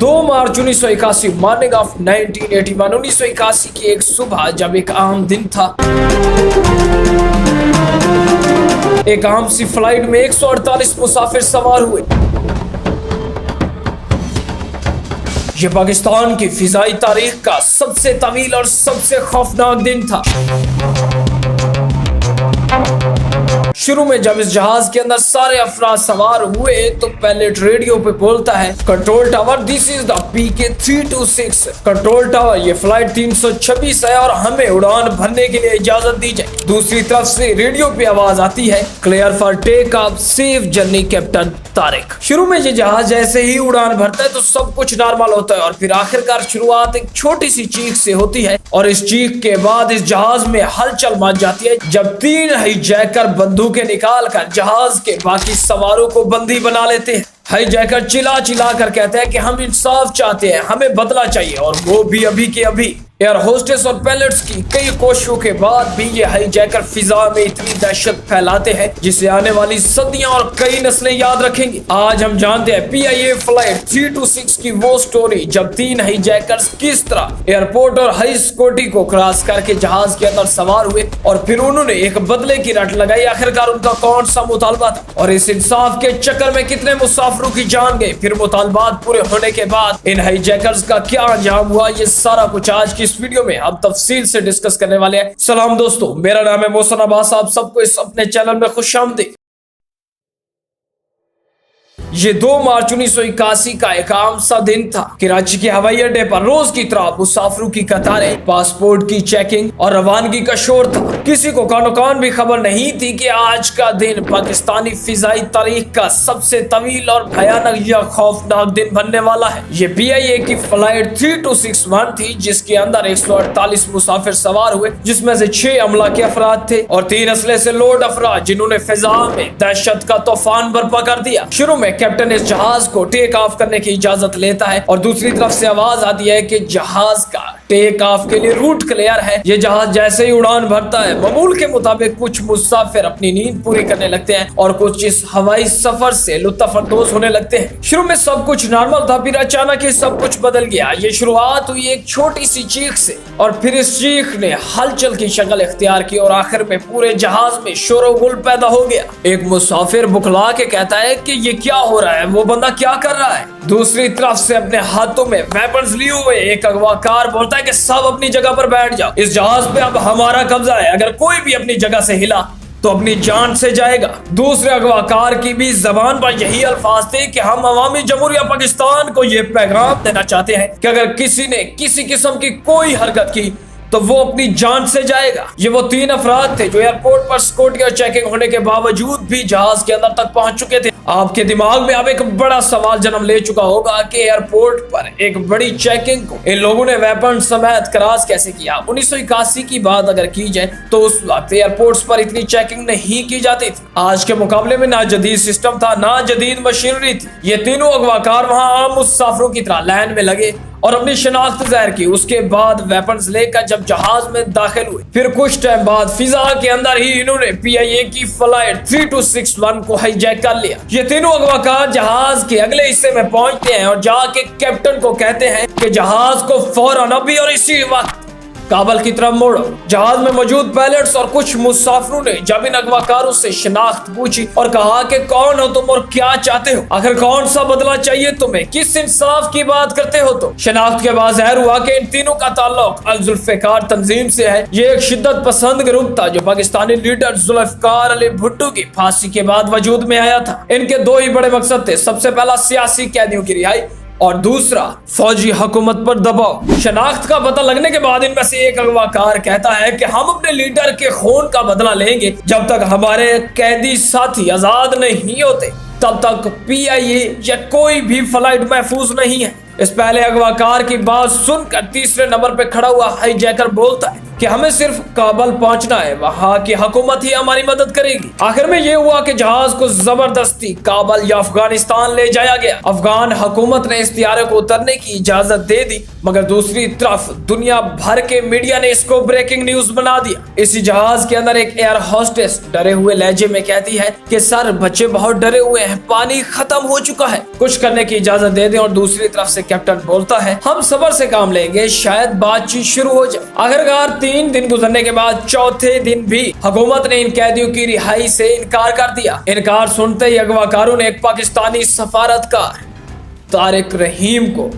2 March 1981 morning of 1981 1981 की एक सुबह जब एक आम दिन था। एक आम सी फ्लाइट में 148 मुसाफिर सवार हुए। ये पाकिस्तान की फिजाई तारीख का सबसे तवील और सबसे खौफनाक दिन था। शुरू में जब इस जहाज के अंदर सारे अफराद सवार हुए तो पायलट रेडियो पे बोलता है, control tower this is the PK 326। Control tower ये फ्लाइट 326 है और हमें उड़ान भरने के लिए इजाजत दी जाए। दूसरी तरफ से रेडियो पे आवाज आती है, clear for take off, safe journey captain Tariq. शुरू में ये जहाज जैसे ही उड़ान भरता है तो सब कुछ नॉर्मल होता है और फिर आखिरकार शुरुआत एक छोटी सी चीख से होती है और इस चीख के बाद इस जहाज में हलचल मच जाती है जब 3 हाईजैकर बंदूकें निकाल कर जहाज के बाकी सवारों को बंदी बना लेते हैं। हाईजैकर चिल्ला चिल्ला कर कहते हैं कि हम इंसाफ चाहते हैं, हमें बदला चाहिए, और वो भी अभी के अभी। एयर होस्टेस और पायलट्स की कई कोशिशों के बाद भी ये हाईजैकर फिजा में इतनी दहशत फैलाते हैं जिसे आने वाली सदियां और कई नस्लें याद रखेंगी। आज हम जानते हैं PIA फ्लाइट 326 की वो स्टोरी जब 3 हाईजैकर्स किस तरह एयरपोर्ट और हाई सिक्योरिटी को क्रॉस करके जहाज के अंदर सवार हुए और फिर उन्होंने एक बदले की रट लगाई। आखिरकार उनका कौन सा मुतालबा था और इस इंसाफ के चक्कर में कितने मुसाफिरों की जान गई। फिर मुतालबात पूरे होने के बाद इन हाईजैकर्स का क्या अंजाम हुआ, ये सारा कुछ आज की इस वीडियो में हम तफसील से डिस्कस करने वाले हैं। सलाम दोस्तों, मेरा नाम है मोहसिन अब्बास, आप सबको इस अपने चैनल में खुशामदीद। ये 2 मार्च 1981 का एक आम सा दिन था। कराची के हवाई अड्डे पर रोज की तरह मुसाफिरों की कतारें, पासपोर्ट की चेकिंग और रवानगी का शोर था। किसी को कानो कान भी खबर नहीं थी कि आज का दिन पाकिस्तानी फिजाई तारीख का सबसे तवील और भयानक या खौफनाक दिन बनने वाला है। ये PIA की फ्लाइट 3261 थी जिसके अंदर 148 मुसाफिर सवार हुए, जिसमें से 6 अमला के अफराद थे और 3 असले से लोड अफराद जिन्होंने फिजा में दहशत का तूफान बर्पा कर दिया। शुरू में कैप्टन इस जहाज को टेक ऑफ करने की इजाजत लेता है और दूसरी तरफ से आवाज आती है कि जहाज का टेक ऑफ के लिए रूट क्लियर है। ये जहाज जैसे ही उड़ान भरता है मामूल के मुताबिक कुछ मुसाफिर अपनी नींद पूरी करने लगते हैं और कुछ इस हवाई सफर से लुत्फानंदोज होने लगते हैं। शुरू में सब कुछ नॉर्मल था, फिर अचानक ही सब कुछ बदल गया। ये शुरुआत हुई एक छोटी सी चीख से और फिर इस चीख ने हलचल की शक्ल इख्तियार की और आखिर में पूरे जहाज में शोर-ओ-गुल पैदा हो गया। एक मुसाफिर बुखला के कहता है कि ये क्या हो रहा है, वो बंदा क्या कर रहा है। दूसरी तरफ से अपने हाथों में वेपन्स लिए हुए एक अगवाकार बोलता है कि सब अपनी जगह पर बैठ जाओ, इस जहाज पे अब हमारा कब्जा है, अगर कोई भी अपनी जगह से हिला तो अपनी जान से जाएगा। दूसरे अगवाकार की भी जबान पर यही अल्फाज थे कि हम अवामी जमहूरिया पाकिस्तान को ये पैगाम देना चाहते हैं कि अगर किसी ने किसी किस्म की कोई हरकत की तो वो अपनी जान से जाएगा। ये वो 3 अफराद थे जो एयरपोर्ट पर सिक्योरिटी और चेकिंग होने के बावजूद भी जहाज के अंदर तक पहुंच चुके थे। आपके दिमाग में अब एक बड़ा सवाल जन्म ले चुका होगा कि एयरपोर्ट पर एक बड़ी चेकिंग को इन लोगों ने वेपन समेत क्रॉस कैसे किया। 1981 की बात अगर की जाए तो उस वक्त एयरपोर्ट्स पर इतनी चेकिंग नहीं की जाती थी। आज के मुकाबले में ना जदीद सिस्टम था, ना जदीद मशीनरी थी। ये तीनों अगवाकार वहां आम मुसाफिरों की तरह लाइन में लगे और अपनी शनाख्त जाहिर की। उसके बाद वेपन्स लेकर जब जहाज में दाखिल हुए, फिर कुछ टाइम बाद फिजा के अंदर ही इन्होंने PIA की फ्लाइट 3261 को हाईजैक कर लिया। ये तीनों अगवाकार जहाज के अगले हिस्से में पहुंचते हैं और जाके कैप्टन को कहते हैं कि जहाज को फौरन अभी और इसी वक्त काबल की तरफ मोड़ो। जहाज में मौजूद पायलट्स और कुछ मुसाफिरों ने जब इन अगवाकारों से शनाख्त पूछी और कहा कि कौन हो तुम और क्या चाहते हो, आखिर कौन सा बदला चाहिए तुम्हें, किस इंसाफ की बात करते हो तुम। शनाख्त के बाद जाहिर हुआ कि इन तीनों का ताल्लुक अल-जुल्फ़िकार तंजीम से है। ये एक शिद्दत पसंद ग्रुप था जो पाकिस्तानी लीडर जुल्फ़िकार अली भुट्टो की फांसी के बाद वजूद में आया था। इनके 2 ही बड़े मकसद थे, सबसे पहला सियासी कैदियों की रिहाई और दूसरा फौजी हुकूमत पर दबाव। शनाख्त का पता लगने के बाद इनमें से एक अगवाकार कहता है कि हम अपने लीडर के खून का बदला लेंगे, जब तक हमारे कैदी साथी आजाद नहीं होते तब तक PIA या कोई भी फ्लाइट महफूज नहीं है। इस पहले अगवाकार की बात सुनकर तीसरे नंबर पे खड़ा हुआ हाईजैकर बोलता है कि हमें सिर्फ काबल पहुंचना है, वहां की हुकूमत ही हमारी मदद करेगी। आखिर में ये हुआ कि जहाज को जबरदस्ती काबल या अफगानिस्तान ले जाया गया। अफगान हुकूमत ने इस तियारे को उतरने की इजाजत दे दी, मगर दूसरी तरफ दुनिया भर के मीडिया ने इसको ब्रेकिंग न्यूज बना दिया। इसी जहाज के अंदर एक एयर होस्टेस डरे हुए लहजे में कहती है कि सर बच्चे बहुत डरे हुए हैं, पानी खत्म हो चुका है, कुछ करने की इजाजत दे दें। और दूसरी तरफ से कैप्टन बोलता है, हम सब्र से काम लेंगे, शायद बातचीत शुरू हो जाए। आखिरकार 3 दिन गुजरने के बाद चौथे दिन भी हुकूमत ने इन कैदियों की रिहाई से इनकार कर दिया। इनकार सुनते ही अगवाकारों ने एक पाकिस्तानी सफारतकार तारिक रहीम को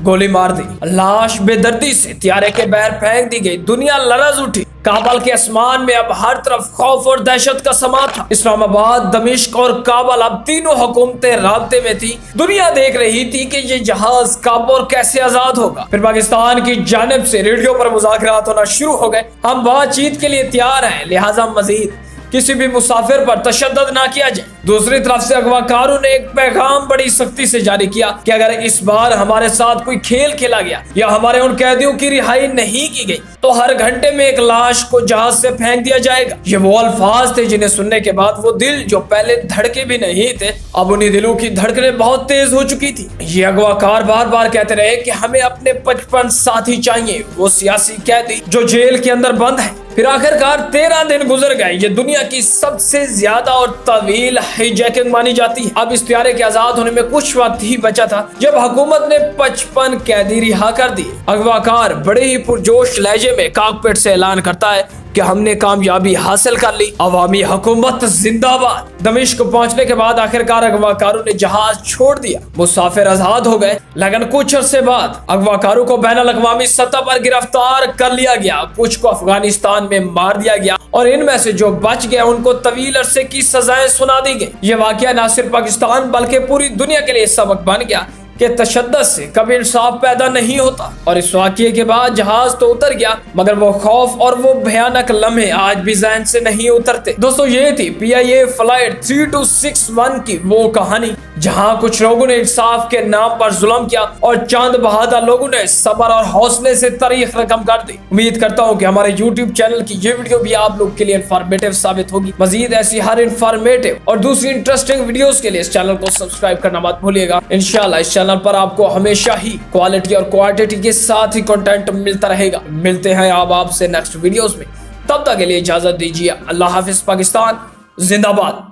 गोली मार दी। लाश बेदर्दी से त्यारे के बहर फेंक दी गई। दुनिया लरज उठी। काबल के आसमान में अब हर तरफ खौफ और दहशत का समा था। इस्लामाबाद, दमिश्क और काबल अब तीनों हुकूमतें राब्ते में थी। दुनिया देख रही थी कि ये जहाज कब और कैसे आजाद होगा। फिर पाकिस्तान की जानिब से रेडियो पर मुज़ाकरात होना शुरू हो गए। हम बातचीत के लिए तैयार हैं, लिहाजा मजीद किसी भी मुसाफिर पर तशद्दुद ना किया जाए। दूसरी तरफ से अगवाकारों ने एक पैगाम बड़ी सख्ती से जारी किया कि अगर इस बार हमारे साथ कोई खेल खेला गया या हमारे उन कैदियों की रिहाई नहीं की गई तो हर घंटे में एक लाश को जहाज से फेंक दिया जाएगा। ये वो अल्फाज थे जिन्हें सुनने के बाद वो दिल जो पहले धड़के भी नहीं थे, अब उन्हीं दिलों की धड़कनें बहुत तेज हो चुकी थी। ये अगवाकार बार बार कहते रहे कि हमें अपने 55 साथी चाहिए, वो सियासी कैदी जो जेल के अंदर बंद है। फिर आखिरकार 13 दिन गुजर गए। ये दुनिया की सबसे ज्यादा और तवील हाईजैकिंग मानी जाती है। अब इस त्यारे के आजाद होने में कुछ वक्त ही बचा था जब हुकूमत ने 55 कैदी रिहा कर दिए। अगवाकार बड़े ही पुरजोश लहजे में कॉकपिट से ऐलान करता है कि हमने कामयाबी हासिल कर ली, अवामी हुकूमत जिंदाबाद। दमिश्क पहुंचने के बाद आखिरकार अगवाकारों ने जहाज छोड़ दिया। मुसाफिर आजाद हो गए, लेकिन कुछ अरसे बाद अगवाकारों को बैनुल अक़वामी सतह पर गिरफ्तार कर लिया गया। कुछ को अफगानिस्तान में मार दिया गया और इनमें से जो बच गए उनको तवील अरसे की सजाएं सुना दी गई। ये वाकया न सिर्फ पाकिस्तान बल्कि पूरी दुनिया के लिए सबक बन गया कि तशद्दुद से कभी इंसाफ पैदा नहीं होता। और इस वाक़ये के बाद जहाज तो उतर गया, मगर वो खौफ और वो भयानक लम्हे आज भी ज़हन से नहीं उतरते। दोस्तों, ये थी PIA फ्लाइट 3261 की वो कहानी जहां कुछ लोगों ने इंसाफ के नाम पर जुल्म किया और चंद बहादुर लोगों ने सब्र और हौसले से तारीख रकम कर दी। उम्मीद करता हूँ कि हमारे YouTube चैनल की ये वीडियो भी आप लोग के लिए इन्फॉर्मेटिव साबित होगी। मजीद ऐसी हर इन्फॉर्मेटिव और दूसरी इंटरेस्टिंग वीडियोस के लिए इस चैनल को सब्सक्राइब करना मत भूलिएगा। इंशाल्लाह इस चैनल पर आपको हमेशा ही क्वालिटी और क्वांटिटी के साथ ही कंटेंट मिलता रहेगा। मिलते हैं अब आपसे नेक्स्ट वीडियोस में, तब तक के लिए इजाजत दीजिए। अल्लाह हाफिज। पाकिस्तान जिंदाबाद।